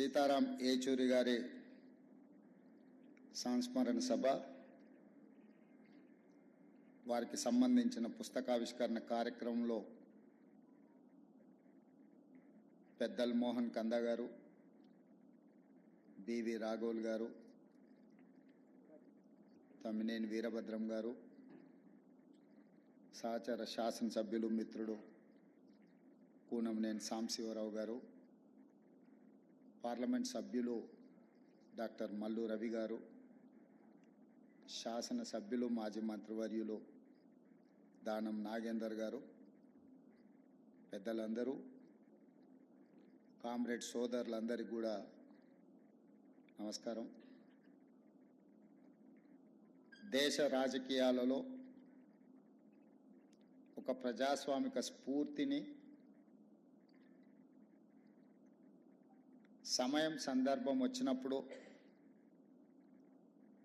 సీతారాం ఏచూరి గారి సంస్మరణ సభ, వారికి సంబంధించిన పుస్తకావిష్కరణ కార్యక్రమంలో పెద్దల్ మోహన్ కంద గారు, బివి రాఘోల్ గారు, తమ్మినేని వీరభద్రం గారు, సహచర శాసనసభ్యులు మిత్రుడు కూనంనేని సాంబశివరావు గారు, పార్లమెంట్ సభ్యులు డాక్టర్ మల్లు రవి గారు, శాసనసభ్యులు మాజీ మంత్రివర్యులు దానం నాగేందర్ గారు, పెద్దలందరూ, కామ్రేడ్ సోదరులందరికీ కూడా నమస్కారం. దేశ రాజకీయాలలో ఒక ప్రజాస్వామిక స్ఫూర్తిని, సమయం సందర్భం వచ్చినప్పుడు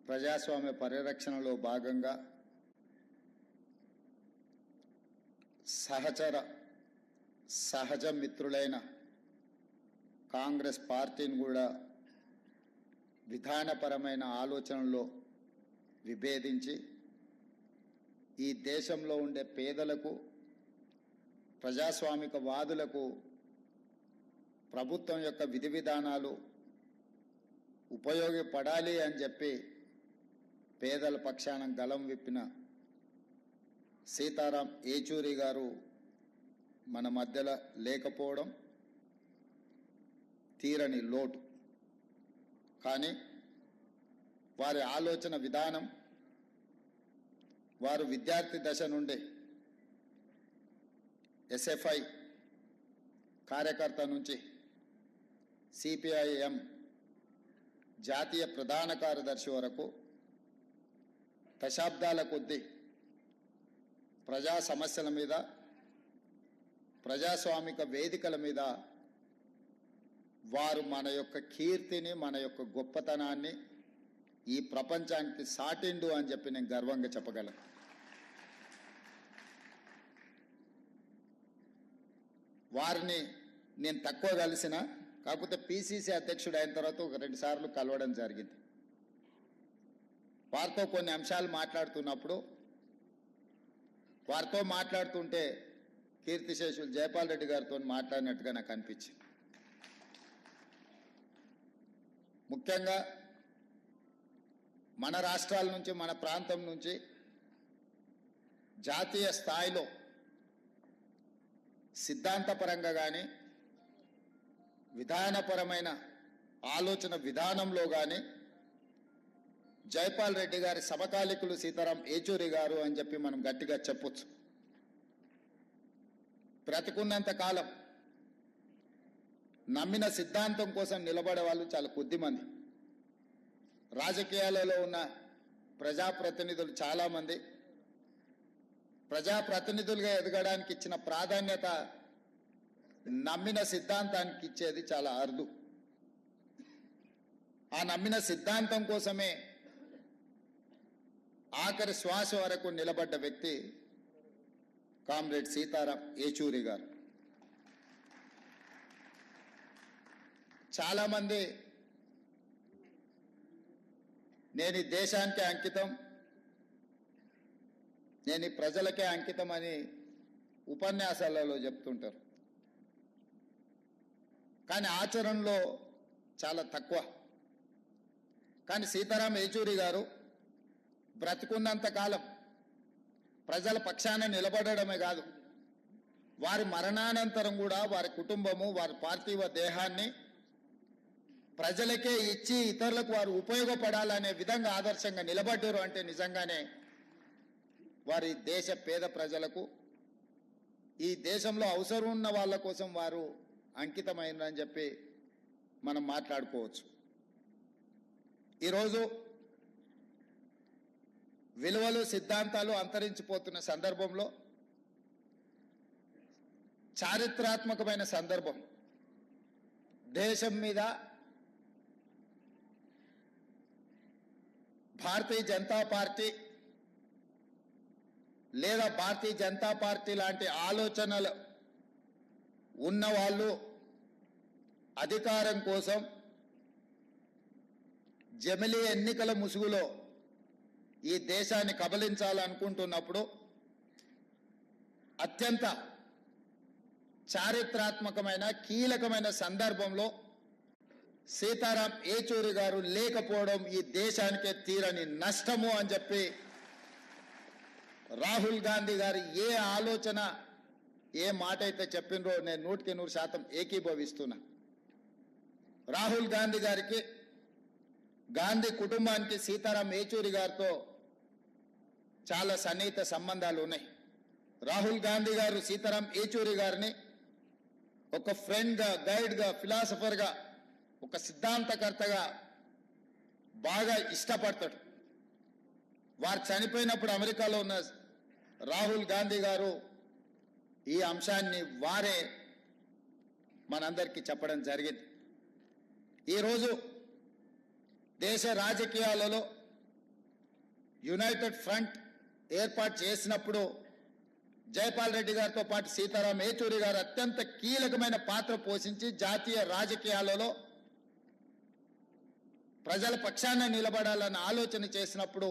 ప్రజాస్వామ్య పరిరక్షణలో భాగంగా సహజ మిత్రులైన కాంగ్రెస్ పార్టీని కూడా విధానపరమైన ఆలోచనలో విభేదించి ఈ దేశంలో ఉండే పేదలకు, ప్రజాస్వామిక వాదులకు ప్రభుత్వం యొక్క విధి విధానాలు ఉపయోగపడాలి అని చెప్పి పేదల పక్షాన గలం విప్పిన సీతారాం ఏచూరి గారు మన మధ్యలో లేకపోవడం తీరని లోటు. కానీ వారి ఆలోచన విధానం, వారు విద్యార్థి దశ నుండి ఎస్ఎఫ్ఐ కార్యకర్త నుంచి సిపిఐఎం జాతీయ ప్రధాన కార్యదర్శి వరకు దశాబ్దాల కొద్దీ ప్రజా సమస్యల మీద, ప్రజాస్వామిక వేదికల మీద వారు మన యొక్క కీర్తిని, మన యొక్క గొప్పతనాన్ని ఈ ప్రపంచానికి సాటిండు అని చెప్పి నేను గర్వంగా చెప్పగలను. వారిని నేను తక్కువ కలిసిన, కాకపోతే పిసిసి అధ్యక్షుడు అయిన తర్వాత ఒక 2 సార్లు కలవడం జరిగింది. వారితో కొన్ని అంశాలు మాట్లాడుతున్నప్పుడు, వారితో మాట్లాడుతుంటే కీర్తిశేషులు జయపాల్ రెడ్డి గారితో మాట్లాడినట్టుగా నాకు అనిపించింది. ముఖ్యంగా మన రాష్ట్రాల నుంచి, మన ప్రాంతం నుంచి జాతీయ స్థాయిలో సిద్ధాంతపరంగా కానీ, విధానపరమైన ఆలోచన విధానంలో కానీ జైపాల్ రెడ్డి గారి సమకాలికులు సీతారాం ఏచూరి గారు అని చెప్పి మనం గట్టిగా చెప్పొచ్చు. బ్రతికున్నంత కాలం నమ్మిన సిద్ధాంతం కోసం నిలబడే వాళ్ళు చాలా కొద్దిమంది. రాజకీయాలలో ఉన్న ప్రజాప్రతినిధులు చాలామంది ప్రజాప్రతినిధులుగా ఎదగడానికి ఇచ్చిన ప్రాధాన్యత నమ్మిన సిద్ధాంతానికి ఇచ్చేది చాలా అరుదు. ఆ నమ్మిన సిద్ధాంతం కోసమే ఆఖరి శ్వాస వరకు నిలబడ్డ వ్యక్తి కామ్రేడ్ సీతారాం ఏచూరి గారు. చాలామంది నేను ఈ దేశానికే అంకితం, నేను ఈ ప్రజలకే అంకితం అని ఉపన్యాసాలలో చెప్తుంటారు. కానీ ఆచరణలో చాలా తక్కువ. కానీ సీతారాం ఏచూరి గారు బ్రతికున్నంత కాలం ప్రజల పక్షాన నిలబడమే కాదు, వారి మరణానంతరం కూడా వారి కుటుంబము, వారి పార్థివ దేహాన్ని ప్రజలకే ఇచ్చి ఇతరులకు వారు ఉపయోగపడాలనే విధంగా ఆదర్శంగా నిలబడ్డారు. అంటే నిజంగానే వారి దేశ పేద ప్రజలకు, ఈ దేశంలో అవసరం ఉన్న వాళ్ళ కోసం వారు అంకితమైనని చెప్పి మనం మాట్లాడుకోవచ్చు. ఈరోజు విలువలు, సిద్ధాంతాలు అంతరించిపోతున్న సందర్భంలో, చారిత్రాత్మకమైన సందర్భం, దేశం మీద భారతీయ జనతా పార్టీ లేదా భారతీయ జనతా పార్టీ లాంటి ఆలోచనలు ఉన్నవాళ్ళు అధికారం కోసం జమిలీ ఎన్నికల ముసుగులో ఈ దేశాన్ని కబలించాలనుకుంటున్నప్పుడు అత్యంత చారిత్రాత్మకమైన కీలకమైన సందర్భంలో సీతారాం ఏచూరి గారు లేకపోవడం ఈ దేశానికే తీరని నష్టము అని చెప్పి రాహుల్ గాంధీ గారు ఏ ఆలోచన ఏ మాట అయితే చెప్పినరో నేను 100% ఏకీభవిస్తున్నా. రాహుల్ గాంధీ గారికి, గాంధీ కుటుంబానికి సీతారాం ఏచూరి గారితో చాలా సన్నిహిత సంబంధాలు ఉన్నాయి. రాహుల్ గాంధీ గారు సీతారాం ఏచూరి గారిని ఒక ఫ్రెండ్గా, గైడ్గా, ఫిలాసఫర్గా, ఒక సిద్ధాంతకర్తగా బాగా ఇష్టపడతాడు. వారు చనిపోయినప్పుడు అమెరికాలో ఉన్న రాహుల్ గాంధీ గారు ఈ అంశాన్ని వారే మనందరికీ చెప్పడం జరిగింది. ఈరోజు దేశ రాజకీయాలలో యునైటెడ్ ఫ్రంట్ ఏర్పాటు చేసినప్పుడు జైపాల్ రెడ్డి గారితో పాటు సీతారాం ఏచూరి గారు అత్యంత కీలకమైన పాత్ర పోషించి జాతీయ రాజకీయాలలో ప్రజల పక్షాన నిలబడాలన్న ఆలోచన చేసినప్పుడు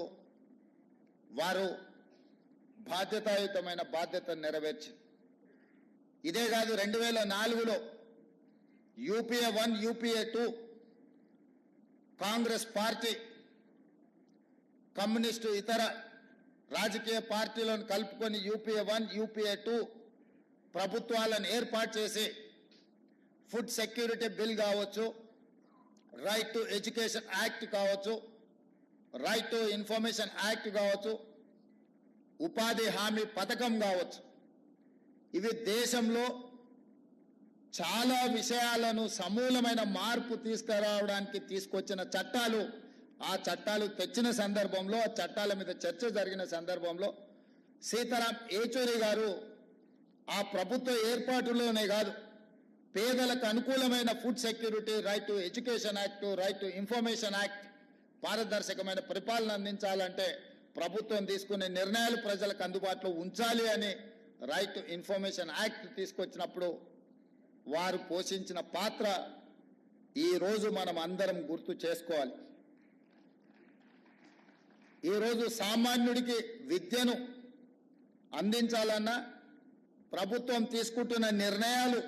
వారు బాధ్యతాయుతమైన బాధ్యతను నెరవేర్చింది. ఇదే కాదు, 2004లో UPA 1, UPA 2 Congress party, communist, ఇతర రాజకీయ పార్టీలను కలుపుకొని యూపీఏ 1, యూపీఏ 2 ప్రభుత్వాలను ఏర్పాటు చేసి ఫుడ్ సెక్యూరిటీ బిల్ కావచ్చు, రైట్ టు ఎడ్యుకేషన్ యాక్ట్ కావచ్చు, రైట్ టు ఇన్ఫర్మేషన్ యాక్ట్ కావచ్చు, ఉపాధి హామీ పథకం కావచ్చు, ఇవి దేశంలో చాలా విషయాలను సమూలమైన మార్పు తీసుకురావడానికి తీసుకొచ్చిన చట్టాలు. ఆ చట్టాలు తెచ్చిన సందర్భంలో, ఆ చట్టాల మీద చర్చ జరిగిన సందర్భంలో సీతారాం ఏచూరి గారు ఆ ప్రభుత్వ ఏర్పాటులోనే కాదు, పేదలకు అనుకూలమైన food security, right to education act, right to information act, పారదర్శకమైన పరిపాలన అందించాలంటే ప్రభుత్వం తీసుకునే నిర్ణయాలు ప్రజలకు అందుబాటులో ఉంచాలి అని రైట్ టు ఇన్ఫర్మేషన్ యాక్ట్ తీసుకొచ్చినప్పుడు వారు పోషించిన పాత్ర ఈరోజు మనం అందరం గుర్తు చేసుకోవాలి. ఈరోజు సామాన్యుడికి విద్యను అందించాలన్నా ప్రభుత్వం తీసుకుంటున్న నిర్ణయాలు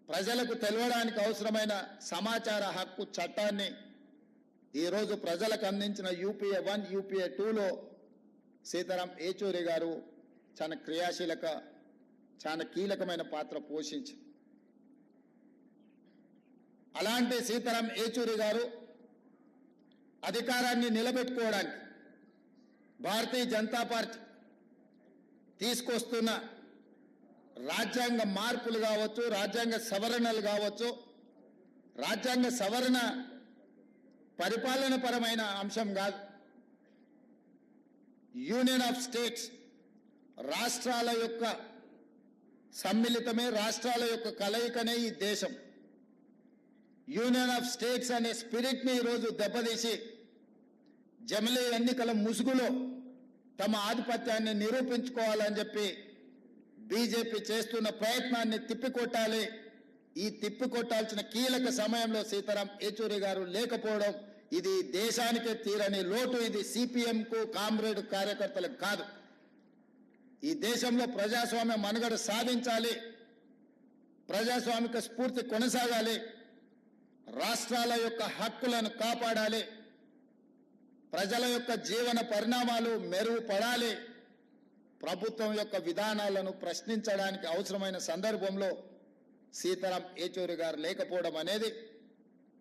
ప్రజలకు తెలవడానికి అవసరమైన సమాచార హక్కు చట్టాన్ని ఈరోజు ప్రజలకు అందించిన యూపీఏ 1, యూపీఏ 2లో సీతారాం ఏచూరి గారు చాలా క్రియాశీలక, చాలా కీలకమైన పాత్ర పోషించి, అలాంటి సీతారాం ఏచూరి గారు అధికారాన్ని నిలబెట్టుకోవడానికి భారతీయ జనతా పార్టీ తీసుకొస్తున్న రాజ్యాంగ మార్పులు కావచ్చు, రాజ్యాంగ సవరణలు కావచ్చు, రాజ్యాంగ సవరణ పరిపాలన పరమైన అంశం కాదు, యూనియన్ ఆఫ్ స్టేట్స్, రాష్ట్రాల యొక్క సమ్మిళితమే, రాష్ట్రాల యొక్క కలయికనే ఈ దేశం. యూనియన్ ఆఫ్ స్టేట్స్ అనే స్పిరిట్ని ఈరోజు దెబ్బతీసి జమిలీ ఎన్నికల ముసుగులో తమ ఆధిపత్యాన్ని నిరూపించుకోవాలని చెప్పి బీజేపీ చేస్తున్న ప్రయత్నాన్ని తిప్పికొట్టాలి. ఈ తిప్పికొట్టాల్సిన కీలక సమయంలో సీతారాం ఏచూరి గారు లేకపోవడం ఇది దేశానికే తీరని లోటు. ఇది సిపిఎంకు, కామ్రేడ్ కార్యకర్తలకు కాదు. ఈ దేశంలో ప్రజాస్వామ్య మనుగడ సాధించాలి, ప్రజాస్వామిక స్ఫూర్తి కొనసాగాలి, రాష్ట్రాల యొక్క హక్కులను కాపాడాలి, ప్రజల యొక్క జీవన పరిణామాలు మెరుగుపడాలి, ప్రభుత్వం యొక్క విధానాలను ప్రశ్నించడానికి అవసరమైన సందర్భంలో సీతారాం ఏచూరి గారు లేకపోవడం అనేది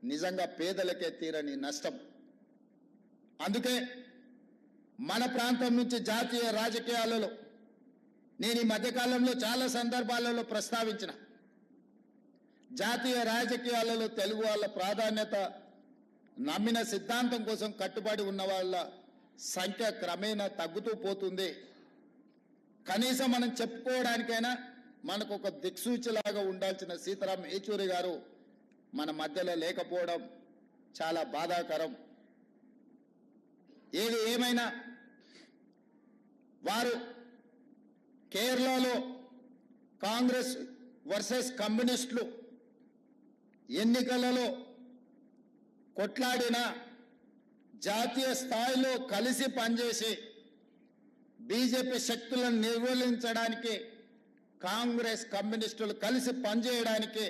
నిజంగా పేదలకే తీరని నష్టం. అందుకే మన ప్రాంతం నుంచి జాతీయ రాజకీయాలలో నేను ఈ మధ్యకాలంలో చాలా సందర్భాలలో ప్రస్తావించిన, జాతీయ రాజకీయాలలో తెలుగు వాళ్ళ ప్రాధాన్యత, నమ్మిన సిద్ధాంతం కోసం కట్టుబడి ఉన్న వాళ్ళ సంఖ్య క్రమేణా తగ్గుతూ పోతుంది. కనీసం మనం చెప్పుకోవడానికైనా మనకు ఒక దిక్సూచిలాగా ఉండాల్సిన సీతారాం ఏచూరి గారు మన మధ్యలో లేకపోవడం చాలా బాధాకరం. ఏది ఏమైనా వారు కేరళలో కాంగ్రెస్ వర్సెస్ కమ్యూనిస్టులు ఎన్నికలలో కొట్లాడినా జాతీయ స్థాయిలో కలిసి పనిచేసి బీజేపీ శక్తులను నిర్మూలించడానికి కాంగ్రెస్ కమ్యూనిస్టులు కలిసి పనిచేయడానికి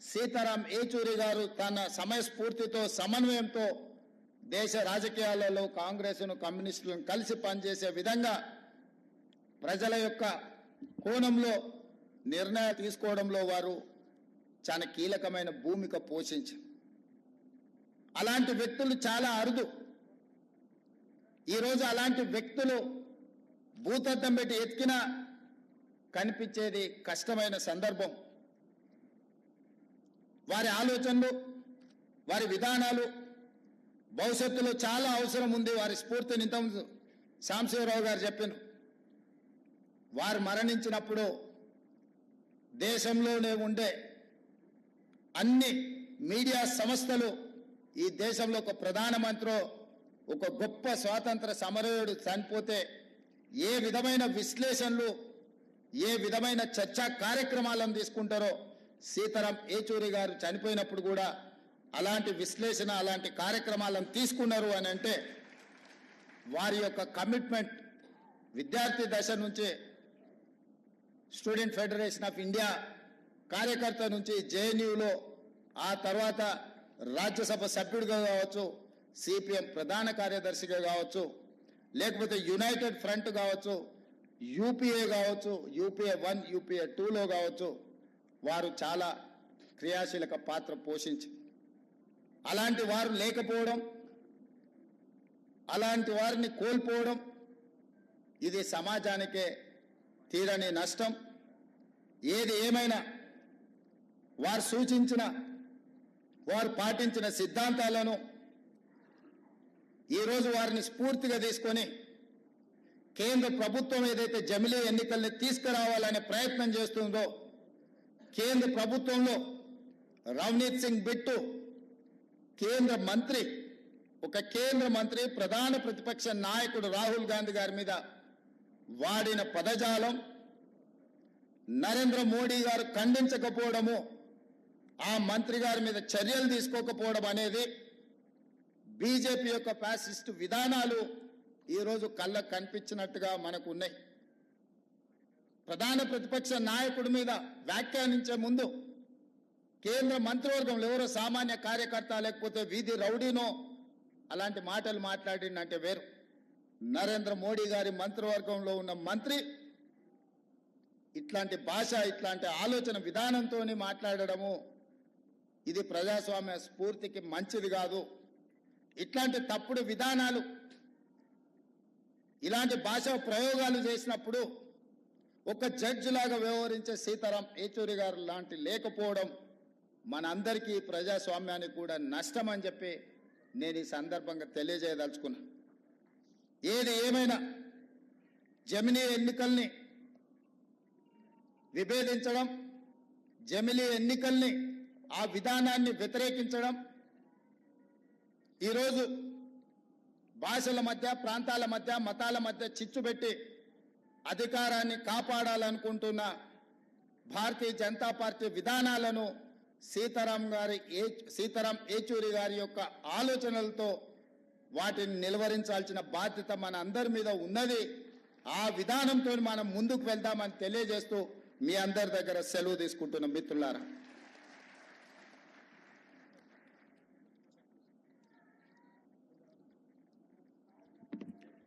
సీతారాం ఏచూరి గారు తన సమయస్ఫూర్తితో సమన్వయంతో దేశ రాజకీయాలలో కాంగ్రెస్ను కమ్యూనిస్టులను కలిసి పనిచేసే విధంగా ప్రజల యొక్క కోణంలో నిర్ణయాలు తీసుకోవడంలో వారు చాలా కీలకమైన భూమిక పోషించారు. అలాంటి వ్యక్తులు చాలా అరుదు. ఈరోజు అలాంటి వ్యక్తులు భూతద్దం పెట్టి ఎతికినా కనిపించేది కష్టమైన సందర్భం. వారి ఆలోచనలు, వారి విధానాలు భవిష్యత్తులో చాలా అవసరం ఉంది. వారి స్ఫూర్తిని ఇంతకుముందు సాంబశివరావు గారు చెప్పారు. వారు మరణించినప్పుడు దేశంలోనే ఉండే అన్ని మీడియా సంస్థలు ఈ దేశంలో ఒక ప్రధానమంత్రి, ఒక గొప్ప స్వాతంత్ర సమరయోధుడు చనిపోతే ఏ విధమైన విశ్లేషణలు, ఏ విధమైన చర్చా కార్యక్రమాలను తీసుకుంటారో సీతారాం ఏచూరి గారు చనిపోయినప్పుడు కూడా అలాంటి విశ్లేషణ, అలాంటి కార్యక్రమాలను తీసుకున్నారు అని అంటే వారి యొక్క కమిట్మెంట్ విద్యార్థి దశ నుంచి స్టూడెంట్ ఫెడరేషన్ ఆఫ్ ఇండియా కార్యకర్త నుంచి జేఎన్యూలో, ఆ తర్వాత రాజ్యసభ సభ్యుడిగా కావచ్చు, సిపిఎం ప్రధాన కార్యదర్శిగా కావచ్చు, లేకపోతే యునైటెడ్ ఫ్రంట్ కావచ్చు, యూపీఏ కావచ్చు, యూపీఏ 1, యూపీఏ 2లో కావచ్చు, వారు చాలా క్రియాశీలక పాత్ర పోషించి అలాంటి వారు లేకపోవడం, అలాంటి వారిని కోల్పోవడం ఇది సమాజానికే తీరని నష్టం. ఏది ఏమైనా వారు సూచించిన, వారు పాటించిన సిద్ధాంతాలను ఈరోజు వారిని స్ఫూర్తిగా తీసుకొని కేంద్ర ప్రభుత్వం ఏదైతే జమిలీ ఎన్నికల్ని తీసుకురావాలనే ప్రయత్నం చేస్తుందో, కేంద్ర ప్రభుత్వంలో రవనీత్ సింగ్ బిట్టు కేంద్ర మంత్రి, ఒక కేంద్ర మంత్రి ప్రధాన ప్రతిపక్ష నాయకుడు రాహుల్ గాంధీ గారి మీద వాడిన పదజాలం, నరేంద్ర మోడీ గారు ఖండించకపోవడము, ఆ మంత్రి గారి మీద చర్యలు తీసుకోకపోవడం అనేది బీజేపీ యొక్క ఫ్యాసిస్ట్ విధానాలు ఈరోజు కళ్ళకు కనిపించినట్టుగా మనకు ఉన్నాయి. ప్రధాన ప్రతిపక్ష నాయకుడి మీద వ్యాఖ్యానించే ముందు కేంద్ర మంత్రివర్గంలో ఎవరో సామాన్య కార్యకర్త లేకపోతే వీధి రౌడీనో అలాంటి మాటలు మాట్లాడిందంటే వేరు. నరేంద్ర మోడీ గారి మంత్రివర్గంలో ఉన్న మంత్రి ఇట్లాంటి భాష, ఇట్లాంటి ఆలోచన విధానంతో మాట్లాడడము ఇది ప్రజాస్వామ్య స్ఫూర్తికి మంచిది కాదు. ఇట్లాంటి తప్పుడు విధానాలు, ఇలాంటి భాష ప్రయోగాలు చేసినప్పుడు ఒక జడ్జి లాగా వ్యవహరించే సీతారాం ఏచూరి గారు లాంటి లేకపోవడం మనందరికీ ప్రజాస్వామ్యానికి కూడా నష్టం అని చెప్పి నేను ఈ సందర్భంగా తెలియజేయదలుచుకున్నా. ఏది ఏమైనా జమిలీ ఎన్నికల్ని విభేదించడం, జమిలీ ఎన్నికల్ని ఆ విధానాన్ని వ్యతిరేకించడం, ఈరోజు భాషల మధ్య, ప్రాంతాల మధ్య, మతాల మధ్య చిచ్చు పెట్టి అధికారాన్ని కాపాడాలనుకుంటున్న భారతీయ జనతా పార్టీ విధానాలను సీతారాం ఏచూరి గారి యొక్క ఆలోచనలతో వాటిని నిలువరించాల్సిన బాధ్యత మన అందరి మీద ఉన్నది. ఆ విధానంతో మనం ముందుకు వెళ్దామని తెలియజేస్తూ మీ అందరి దగ్గర సెలవు తీసుకుంటున్న మిత్రులారా.